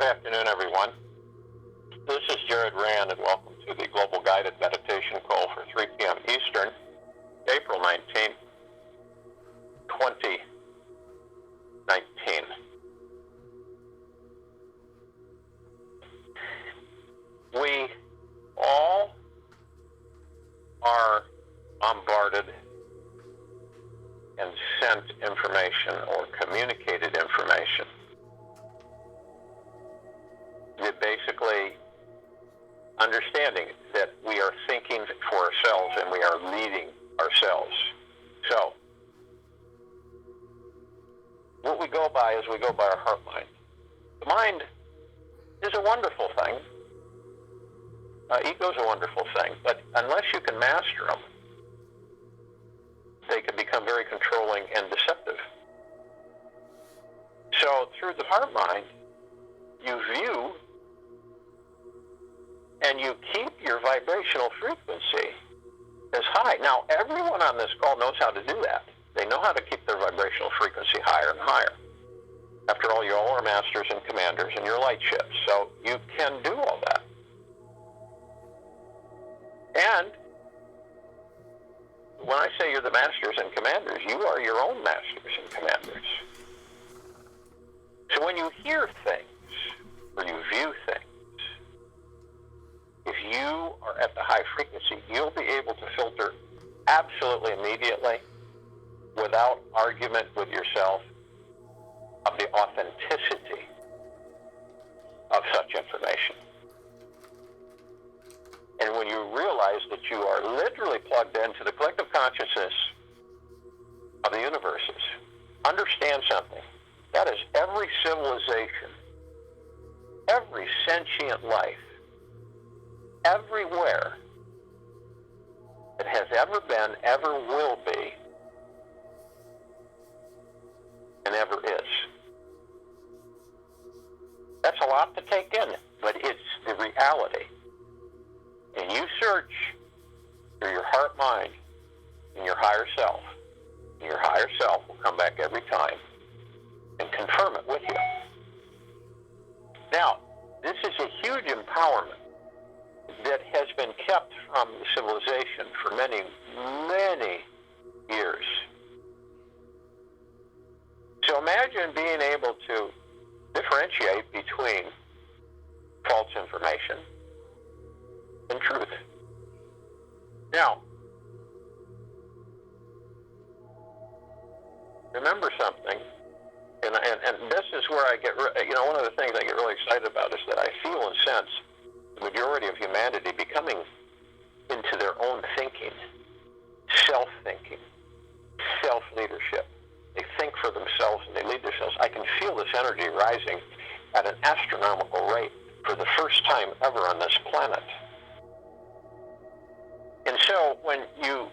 Good afternoon, everyone. This is Jared Rand, and welcome to the Global Guided Meditation Call for 3 p.m. Eastern, April 19th, 2019. We all are bombarded and sent information or communicated information. We're basically understanding that we are thinking for ourselves and we are leading ourselves. So, what we go by is we go by our heart mind. The mind is a wonderful thing. Ego is a wonderful thing, but unless you can master them, they can become very controlling and deceptive. So, through the heart mind, you view and you keep your vibrational frequency as high. Now, everyone on this call knows how to do that. They know how to keep their vibrational frequency higher and higher. After all, you all are masters and commanders and you're light ships, so you can do all that. And when I say you're the masters and commanders, you are your own masters and commanders. So when you hear things, or you view things, if you are at the high frequency, you'll be able to filter absolutely immediately, without argument with yourself, of the authenticity of such information. And when you realize that you are literally plugged into the collective consciousness of the universes, understand something. That is every civilization, every sentient life, everywhere that has ever been, ever will be, and ever is. That's a lot to take in, but it's the reality. And you search through your heart, mind, and your higher self. And your higher self will come back every time and confirm it with you. Now, this is a huge empowerment that has been kept from civilization for many, many years. So imagine being able to differentiate between false information and truth. Now, remember something, and this is where I get, one of the things I get really excited about is that I feel and sense the majority of humanity becoming into their own thinking, self-thinking, self-leadership. They think for themselves and they lead themselves. I can feel this energy rising at an astronomical rate for the first time ever on this planet. And so when you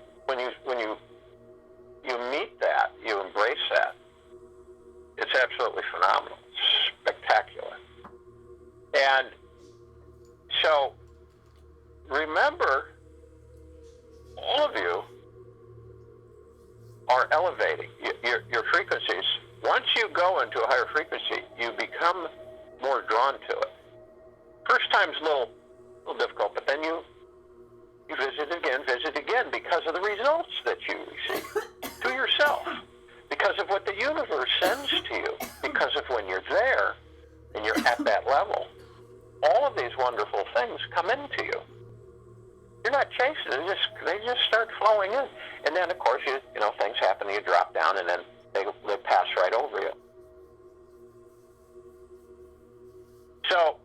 meet that, you embrace that, it's absolutely phenomenal, spectacular. And so remember, all of you are elevating your frequencies. Once you go into a higher frequency, you become more drawn to it. First time's a little difficult, but then you visit again because of the results that you receive to yourself, because of what the universe sends to you, because of when you're there and you're at that level. All of these wonderful things come into you. You're not chasing them; they just start flowing in. And then, of course, things happen. You drop down, and then they pass right over you. So,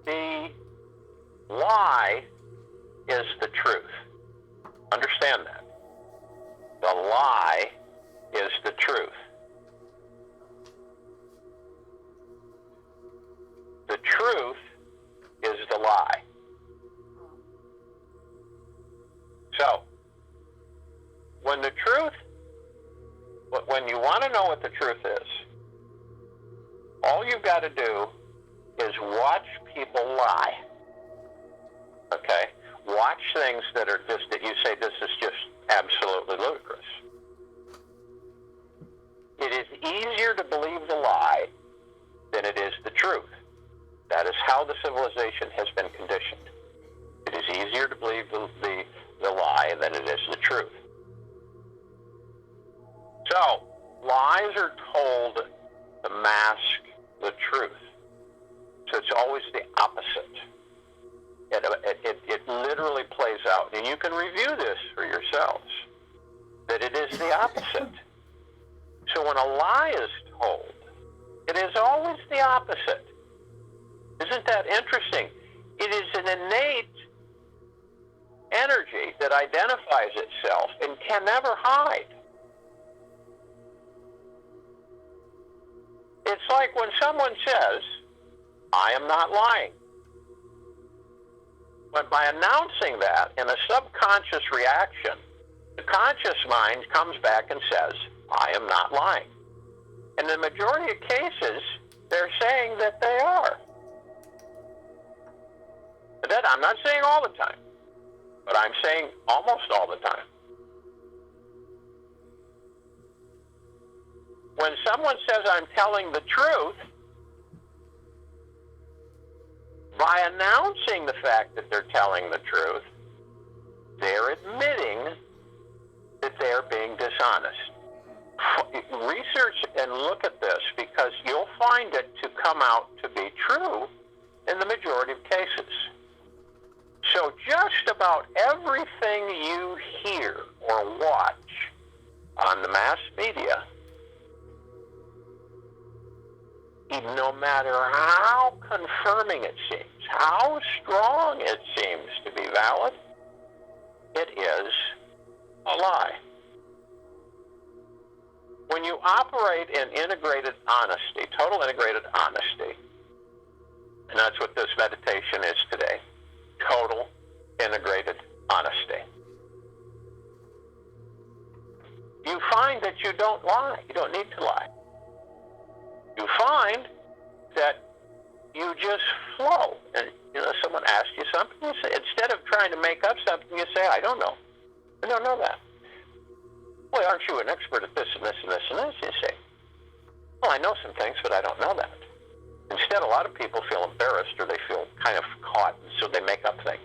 the lie is the truth. Understand that. The lie is the truth. The truth is the lie. So, when you want to know what the truth is, all you've got to do is watch people lie. Okay? Watch things that are just, that you say, this is just absolutely ludicrous. It is easier to believe the lie than it is the truth. That is how the civilization has been conditioned. It is easier to believe the lie than it is the truth. So, lies are told to mask the truth. So it's always the opposite. It literally plays out. And you can review this for yourselves, that it is the opposite. So when a lie is told, it is always the opposite. Isn't that interesting? It is an innate energy that identifies itself and can never hide. It's like when someone says, I am not lying. But by announcing that in a subconscious reaction, the conscious mind comes back and says, I am not lying. In the majority of cases, they're saying that they are. But that, I'm not saying all the time, but I'm saying almost all the time. When someone says I'm telling the truth, by announcing the fact that they're telling the truth, they're admitting that they're being dishonest. Research and look at this, because you'll find it to come out to be true in the majority of cases. So just about everything you hear or watch on the mass media, no matter how confirming it seems, how strong it seems to be valid, it is a lie. When you operate in integrated honesty, total integrated honesty, and that's what this meditation is today, total integrated honesty, you find that you don't lie. You don't need to lie. You find that you just flow. And, someone asks you something, you say, instead of trying to make up something, you say, I don't know. I don't know that. Well, aren't you an expert at this and this and this and this? You say, well, I know some things, but I don't know that. Instead, a lot of people feel embarrassed or they feel kind of caught, and so they make up things.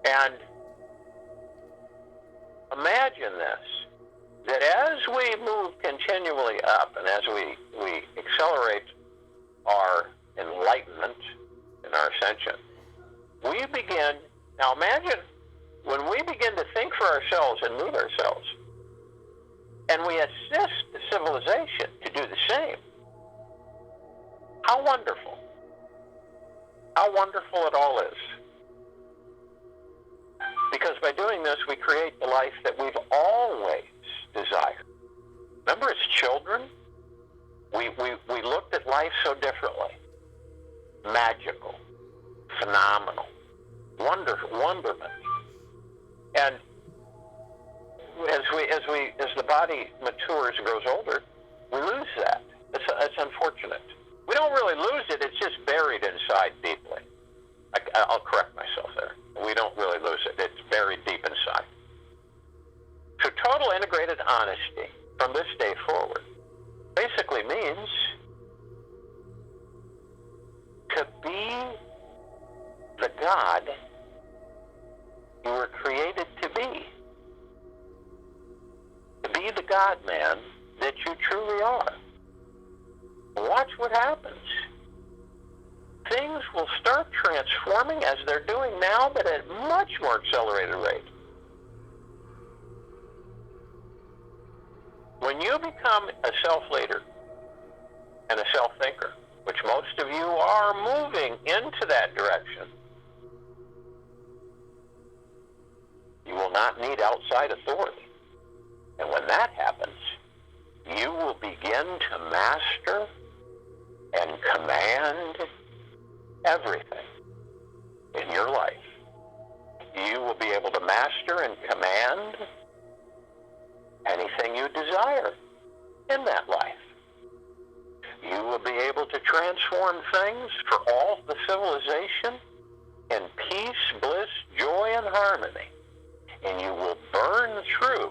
And imagine this, that as we move continually up and as we accelerate our enlightenment and our ascension, we begin, now imagine when we begin to think for ourselves and move ourselves, and we assist the civilization to do the same, how wonderful. How wonderful it all is. Because by doing this, we create the life that we've always desired. Remember, as children, we looked at life so differently. Magical, phenomenal, wonderment. And as the body matures and grows older, we lose that. It's unfortunate. We don't really lose it, it's just buried inside deeply. I'll correct myself there. We don't really lose it. It's buried deep inside. So total integrated honesty from this day forward basically means to be the God you were created to be. To be the God-man that you truly are. Watch what happens. Things will start transforming as they're doing now, but at a much more accelerated rate. When you become a self-leader and a self-thinker, which most of you are moving into that direction, you will not need outside authority. And when that happens, you will begin to master and command everything in your life. You will be able to master and command anything you desire in that life. You will be able to transform things for all the civilization in peace, bliss, joy, and harmony. and you will burn through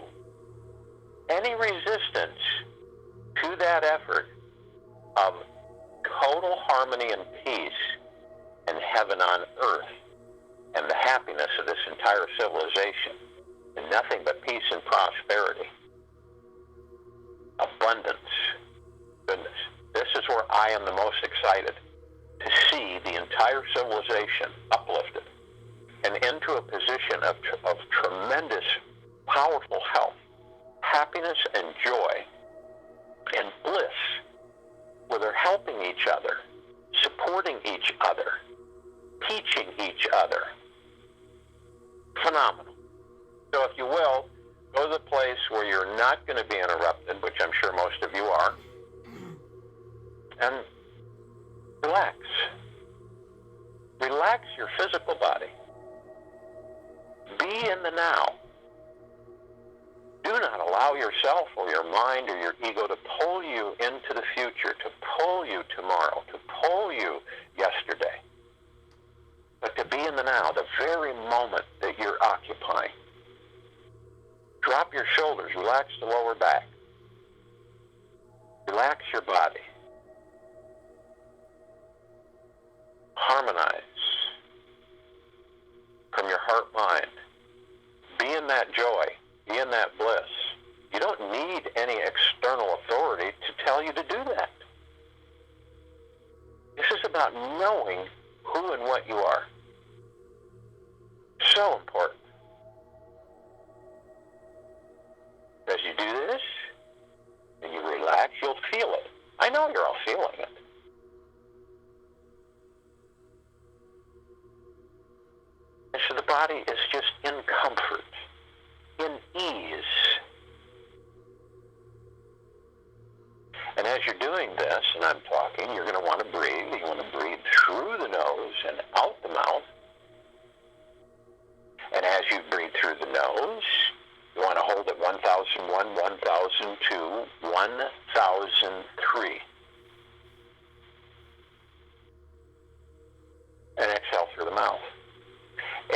any resistance to that effort of total harmony and peace and heaven on earth and the happiness of this entire civilization, and nothing but peace and prosperity, abundance, goodness. This is where I am the most excited, to see the entire civilization uplifted and into a position of tremendous, powerful health, happiness and joy and bliss, where they're helping each other, supporting each other, teaching each other. Phenomenal. So if you will, go to the place where you're not going to be interrupted, which I'm sure most of you are, and relax. Relax your physical body. Be in the now. Do not allow yourself or your mind or your ego to pull you into the future, to pull you tomorrow, to pull you yesterday. But to be in the now, the very moment that you're occupying. Drop your shoulders, relax the lower back. Relax your body. Harmonize from your heart-mind. Be in that joy. Be in that bliss. You don't need any external authority to tell you to do that. This is about knowing who and what you are. So important. As you do this, and you relax, you'll feel it. I know you're all feeling it. And so the body is just in comfort, in ease. And as you're doing this, and I'm talking, you're going to want to breathe. You want to breathe through the nose and out the mouth. And as you breathe through the nose, you want to hold at 1001, 1002, 1003. And exhale through the mouth.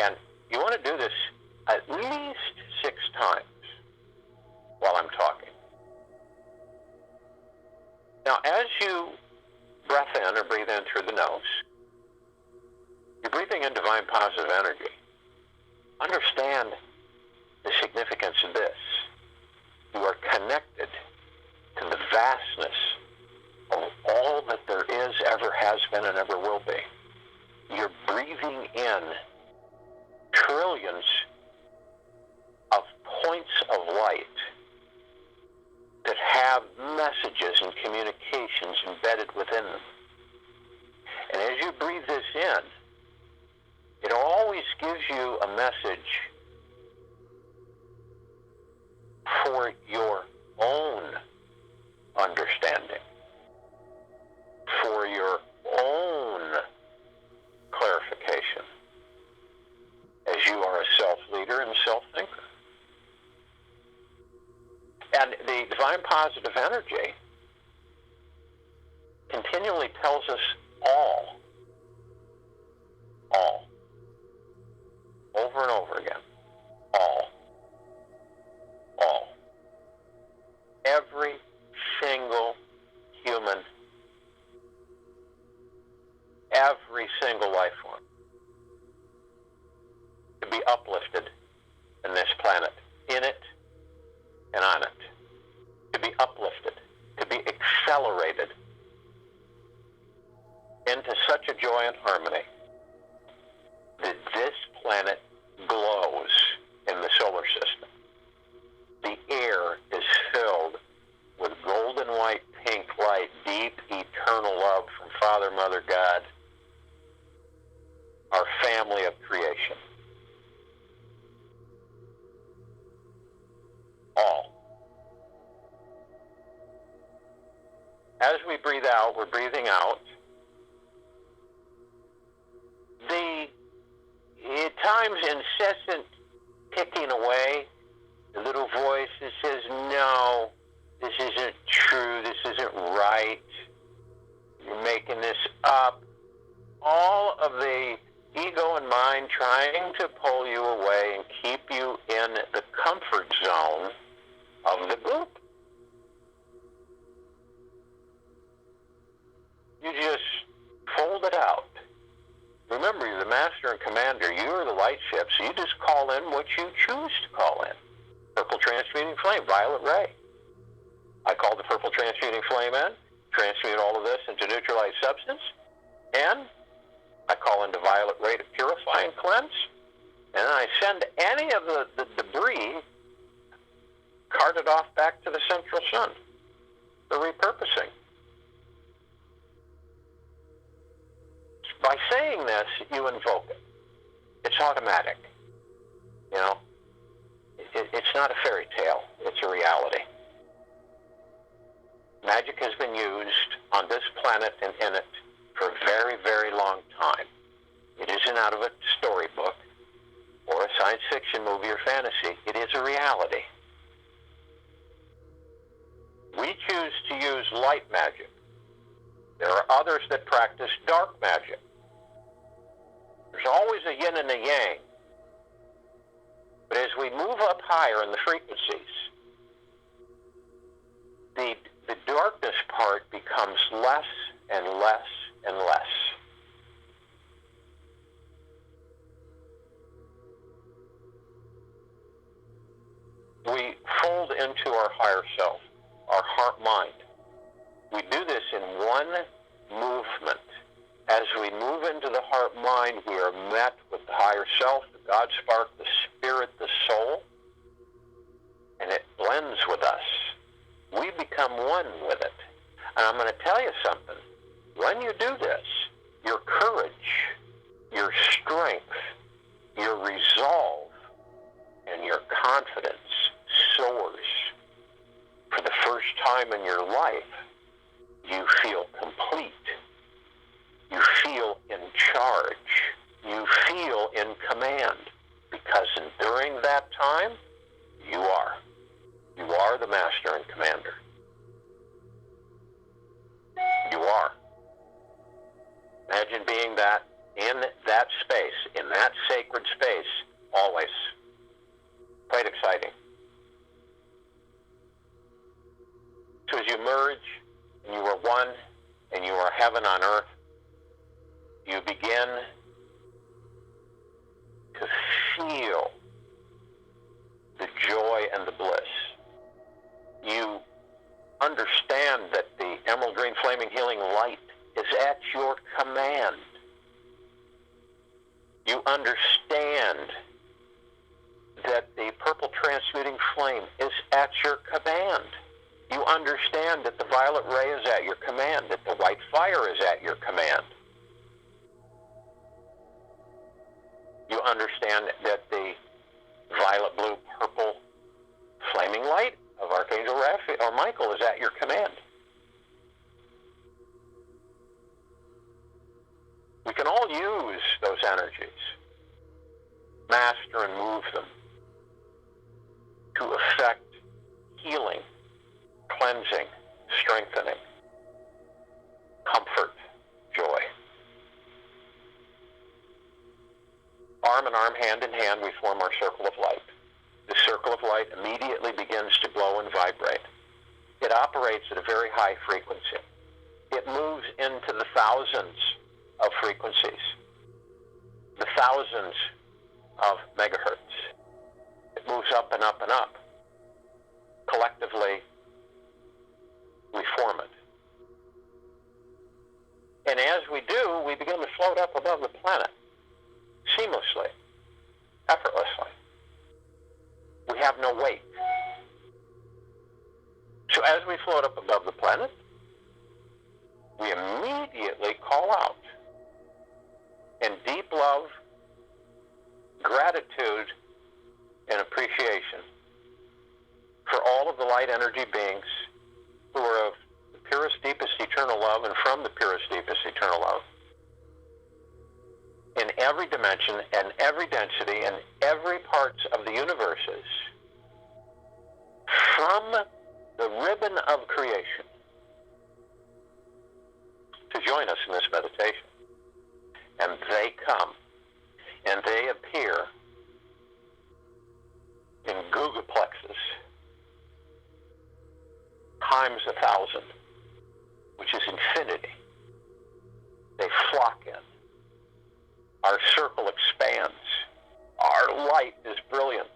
And you want to do this at least 6 times while I'm talking. Now, as you breath in or breathe in through the nose, you're breathing in divine positive energy. Understand the significance of this. You are connected to the vastness of all that there is, ever has been, and ever will be. You're breathing in trillions of points of light that have messages and communications embedded within them. And as you breathe this in, it always gives you a message for your own understanding, for your own clarification, as you are a self-leader and self-thinker. And the divine positive energy continually tells us all, over and over again, all, every single human, every single life form to be uplifted in this planet, in it and on it, to be uplifted, to be accelerated into such a joy and harmony that this planet glows in the solar system. The air is filled with golden white, pink light, deep, eternal love from Father, Mother, God, our family of creation. All. As we breathe out, we're breathing out. The at times incessant ticking away, the little voice that says, no, this isn't true, this isn't right, you're making this up. All of the ego and mind trying to pull you away and keep you in the comfort zone of the group. You just fold it out. Remember, you're the master and commander. You are the light ship, so you just call in what you choose to call in. Purple transmuting flame, violet ray. I call the purple transmuting flame in, transmute all of this into neutralized substance, and I call into violet ray to purify and cleanse, and then I send any of the debris carted off back to the central sun for repurposing. By saying this, you invoke it. It's automatic. You know, it's not a fairy tale. It's a reality. Magic has been used on this planet and in it for a very, very long time. It isn't out of a storybook or a science fiction movie or fantasy. It is a reality. We choose to use light magic. There are others that practice dark magic. There's always a yin and a yang. But as we move up higher in the frequencies, the darkness part becomes less and less and less. We fold into our higher self, our heart mind. We do this in one movement. As we move into the heart mind, we are met with the higher self, the God spark, the spirit, the soul, and it blends with us. We become one with it. And I'm going to tell you something. When you do this, your courage, your strength, your resolve, and your confidence soars. For the first time in your life, you feel complete. You feel in charge. You feel in command. Because during that time, you are. You are the master and commander. You are. Imagine being that in that space, in that sacred space, always. Quite exciting. So as you merge, and you are one, and you are heaven on earth, you begin to feel the joy and the bliss. You understand that the emerald green flaming healing light is at your command. You understand that the purple transmuting flame is at your command. You understand that the violet ray is at your command, that the white fire is at your command. You understand that the violet, blue, purple flaming light of Archangel Raphael or Michael is at your command. We can all use those energies, master and move them to effect healing, cleansing, strengthening, comfort, joy. Arm in arm, hand in hand, we form our circle of light. The circle of light immediately begins to glow and vibrate. It operates at a very high frequency. It moves into the thousands of frequencies, the thousands of megahertz. It moves up and up and up. Collectively, we form it. And as we do, we begin to float up above the planet, seamlessly, effortlessly. We have no weight. So as we float up above the planet, we immediately call out in deep love, gratitude, and appreciation for all of the light energy beings who are of the purest, deepest, eternal love and from the purest, deepest, eternal love. In every dimension and every density and every parts of the universes, from the ribbon of creation, to join us in this meditation. And they come and they appear in gigaplexes times 1,000, which is infinity. They flock in. Our circle expands. Our light is brilliant.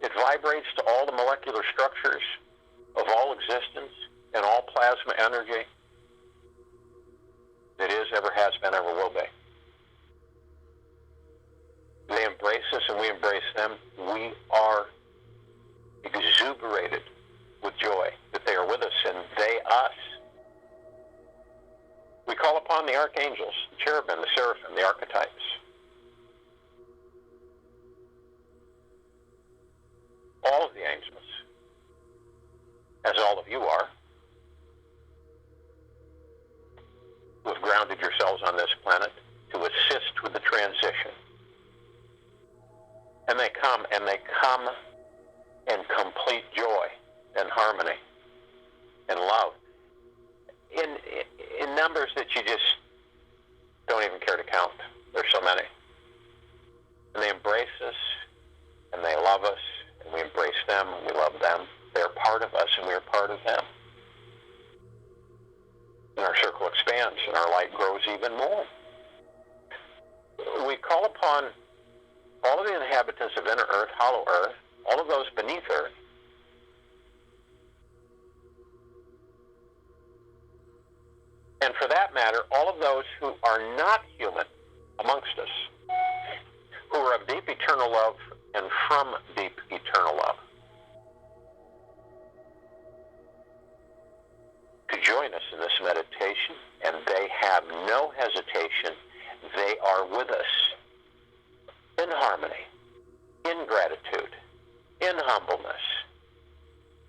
It vibrates to all the molecular structures of all existence and all plasma energy that is, ever has been, ever will be. They embrace us and we embrace them. We are exuberated with joy that they are with us and they us. We call upon the archangels, the cherubim, the seraphim, the archetypes. All of the angels, as all of you are, who have grounded yourselves on this planet to assist with the transition. And they come in complete joy and harmony and love. In numbers that you just don't even care to count. There's so many. And they embrace us, and they love us, and we embrace them, and we love them. They're part of us, and we're part of them. And our circle expands, and our light grows even more. We call upon all of the inhabitants of inner Earth, hollow Earth, all of those beneath Earth, and for that matter, all of those who are not human amongst us, who are of deep eternal love and from deep eternal love, to join us in this meditation, and they have no hesitation. They are with us in harmony, in gratitude, in humbleness,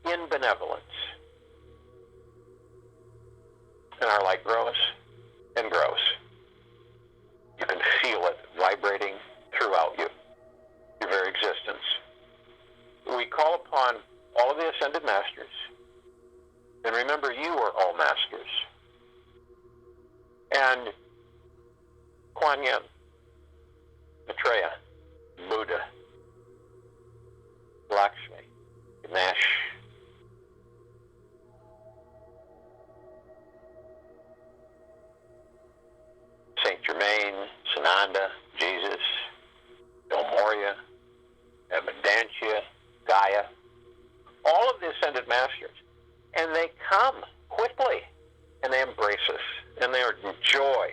in benevolence. And our light grows and grows. You can feel it vibrating throughout you, your very existence. We call upon all of the ascended masters. And remember, you are all masters. And Kuan Yin, Maitreya, Buddha, Lakshmi, Ganesh, Saint Germain, Sananda, Jesus, Del Moria, Evidentia, Gaia, all of the ascended masters. And they come quickly, and they embrace us, and they are in joy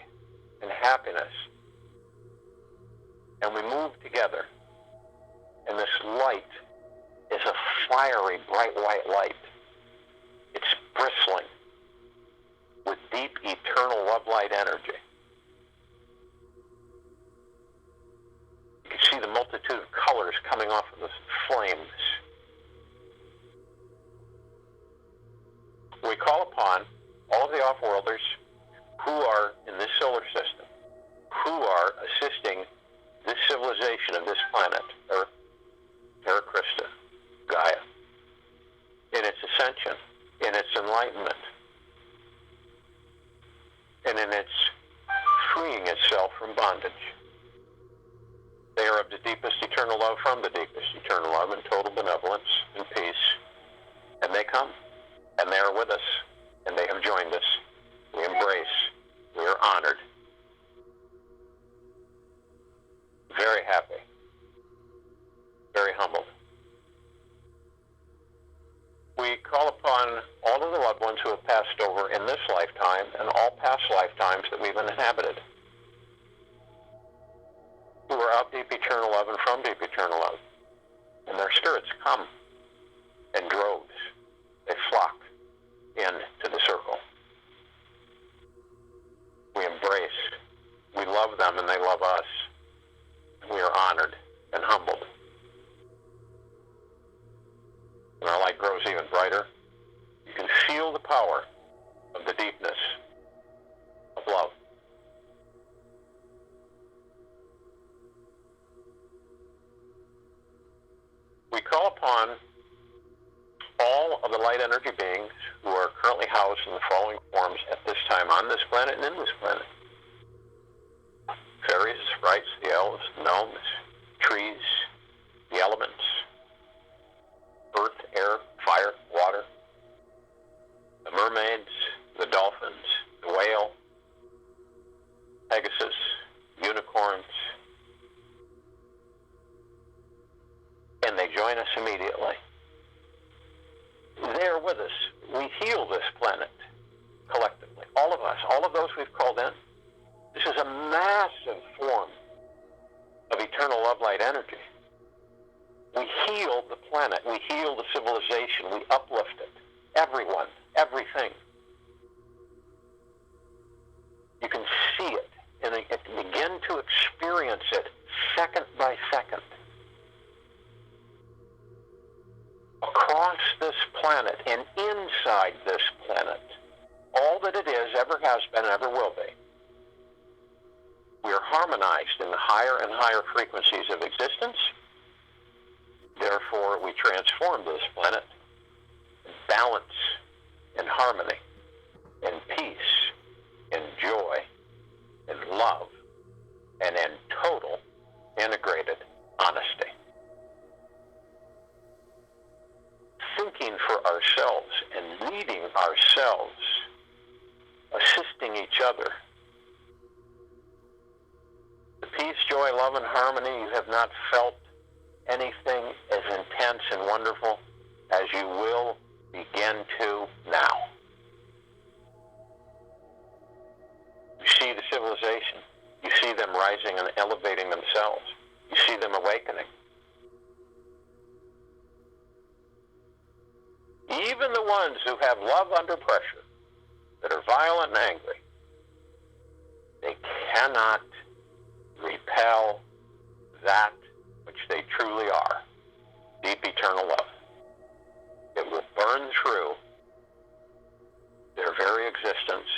and happiness. And we move together, and this light is a fiery, bright white light. It's bristling with deep, eternal love light energy. You can see the multitude of colors coming off of the flames. We call upon all of the off-worlders who are in this solar system, who are assisting this civilization of this planet, Earth, Terra Christa, Gaia, in its ascension, in its enlightenment, and in its freeing itself from bondage. They are of the deepest eternal love, from the deepest eternal love, and total benevolence and peace. And they come, and they are with us, and they have joined us. We embrace. We are honored. Very happy. Very humbled. We call upon all of the loved ones who have passed over in this lifetime and all past lifetimes that we've inhabited, who are of deep eternal love and from deep eternal love. And their spirits come in droves. They flock into the circle. We embrace. We love them and they love us. We are honored and humbled. And our light grows even brighter. You can feel the power of the deepness of love. We call upon all of the light energy beings who are currently housed in the following forms at this time on this planet and in this planet. fairies, sprites, the elves, gnomes, trees, the elements, earth, air, fire, water, the mermaids, the dolphins, the whale, Pegasus, unicorns, and they join us immediately. They're with us. We heal this planet collectively. All of us, all of those we've called in. This is a massive form of eternal love light energy. We heal the planet. We heal the civilization. We uplift it. Everyone, everything. You can see it and begin to experience it second by second. Across this planet and inside this planet, all that it is, ever has been, ever will be. We are harmonized in the higher and higher frequencies of existence. Therefore, we transform this planet in balance, in harmony, in peace, in joy, in love, and in total integrated honesty. Thinking for ourselves and leading ourselves, assisting each other. The peace, joy, love, and harmony, you have not felt anything as intense and wonderful as you will begin to now. You see the civilization. You see them rising and elevating themselves. You see them awakening. Even the ones who have love under pressure, that are violent and angry, they cannot repel that which they truly are, deep eternal love. It will burn through their very existence,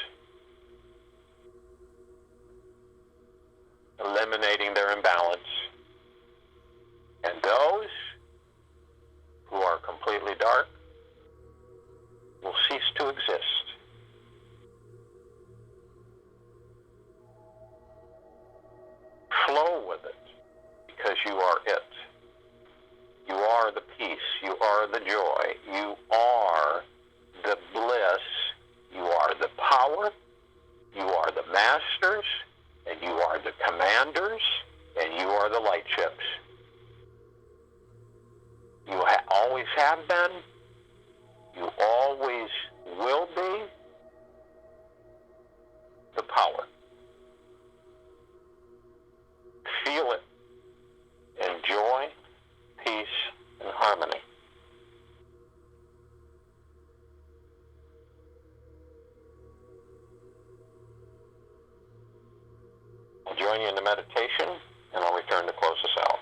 eliminating their imbalance. And those who are completely dark will cease to exist. Flow with it, because you are it. You are the peace. You are the joy. You are the bliss. You are the power. You are the masters. And you are the commanders. And you are the light ships. You always have been. You always will be the power. Feel it in joy, peace, and harmony. I'll join you in the meditation, and I'll return to close us out.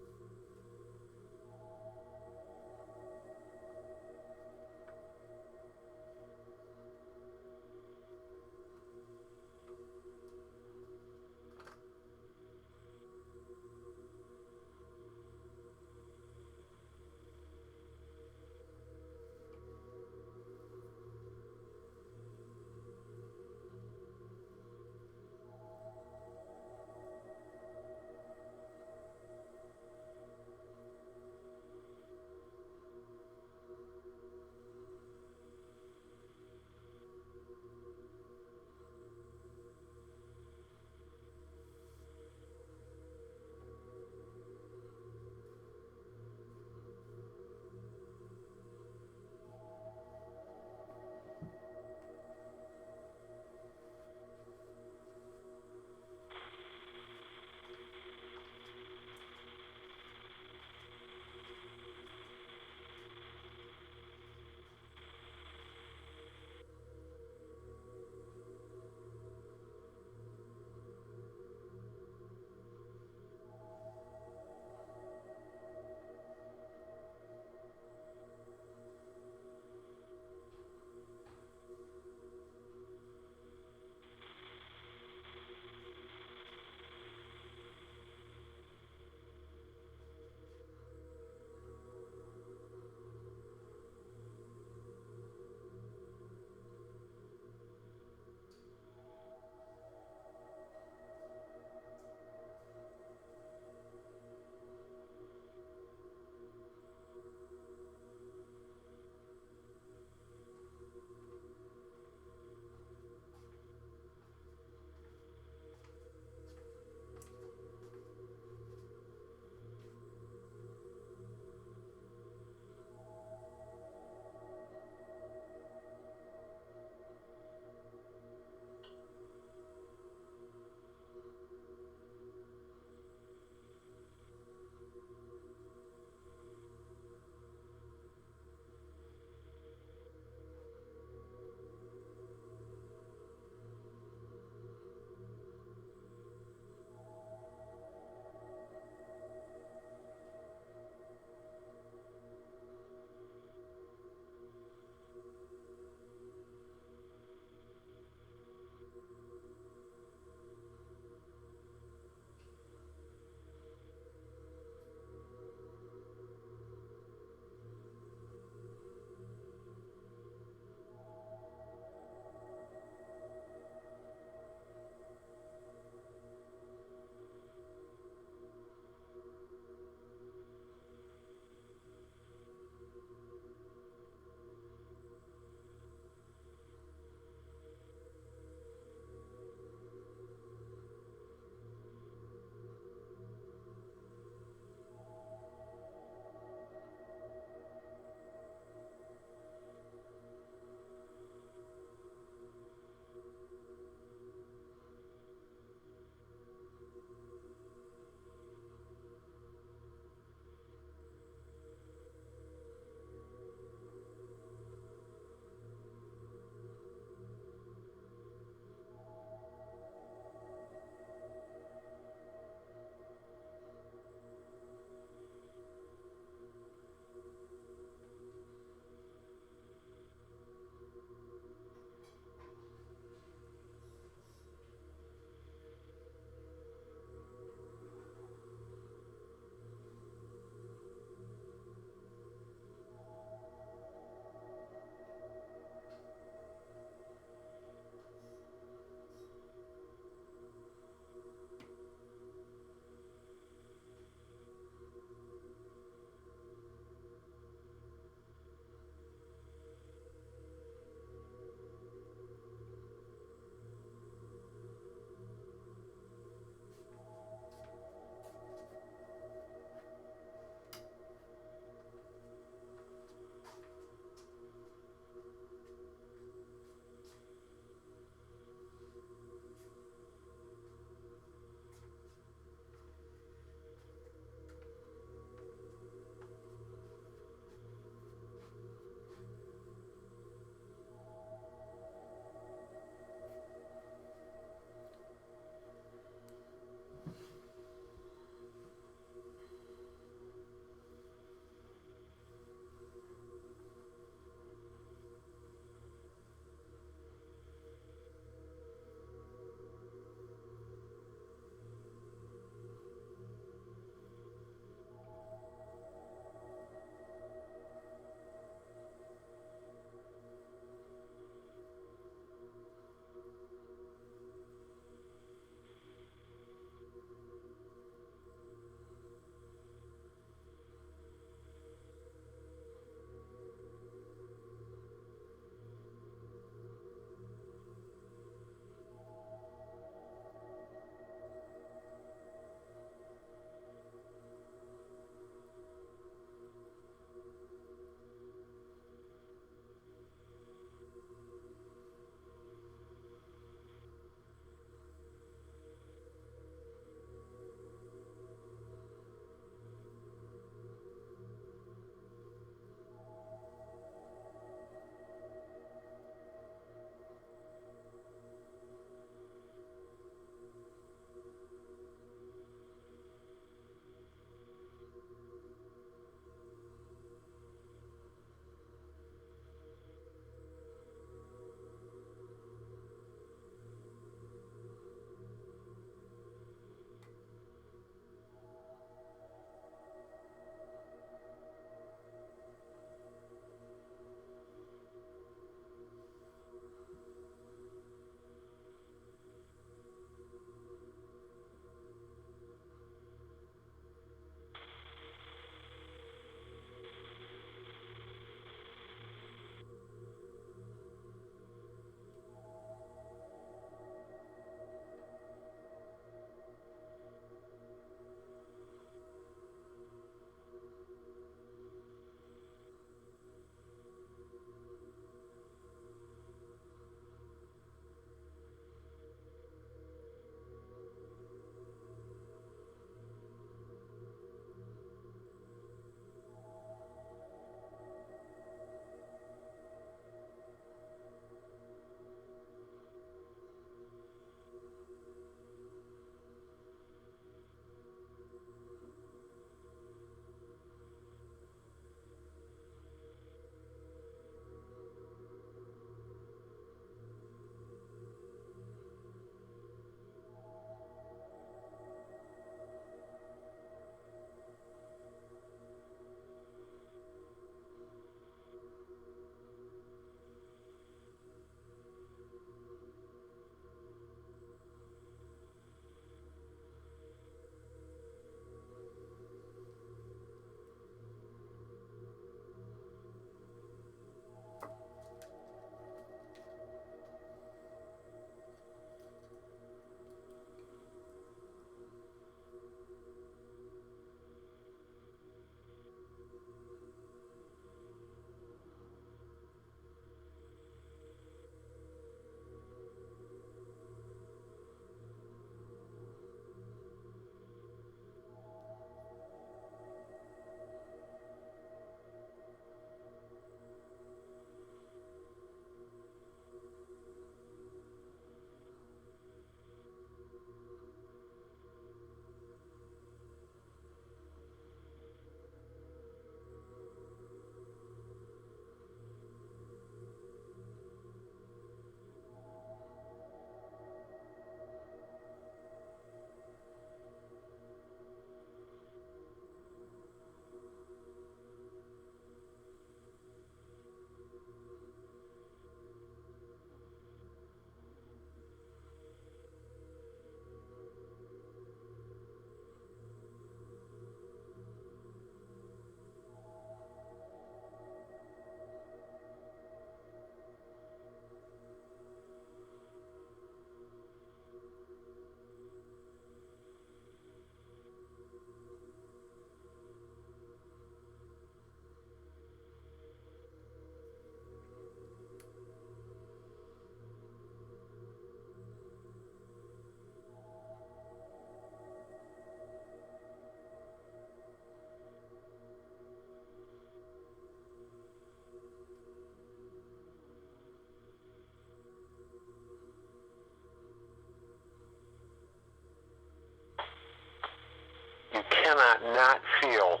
not feel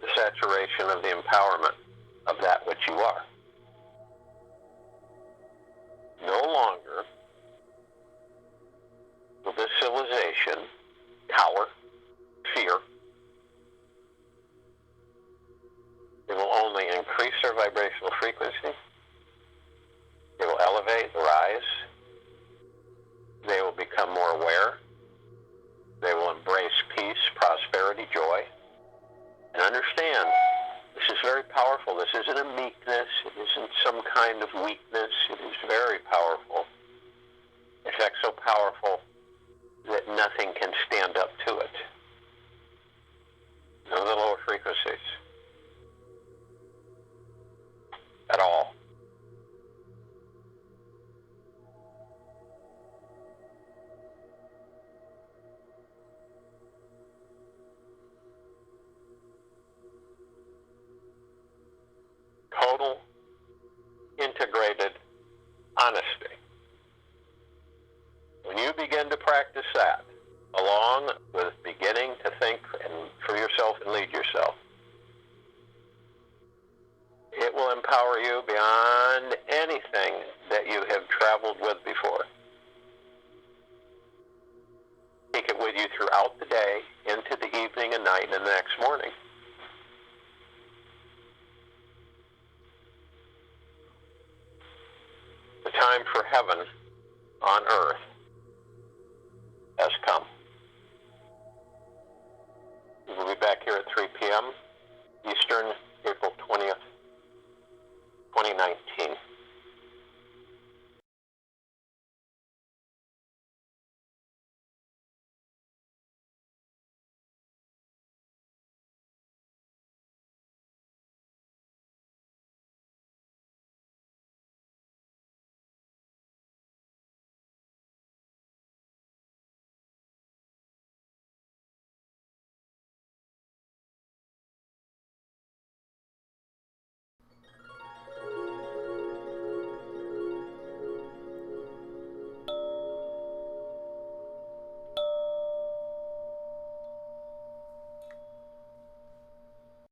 the saturation of the empowerment of that which you are. No longer will this civilization cower, fear. It will only increase their vibrational frequency. They will elevate, rise. They will become more aware. They will embrace peace, prosperity, joy. And understand, this is very powerful. This isn't a meekness. It isn't some kind of weakness. It is very powerful. In fact, so powerful that nothing can stand up to it. None of the lower frequencies. At all. Total, integrated honesty. When you begin to practice that, along with beginning to think and for yourself and lead yourself, it will empower you beyond anything that you have traveled with before. Take it with you throughout the day, into the evening and night, and the next morning. The time for heaven on earth has come. We will be back here at 3 p.m.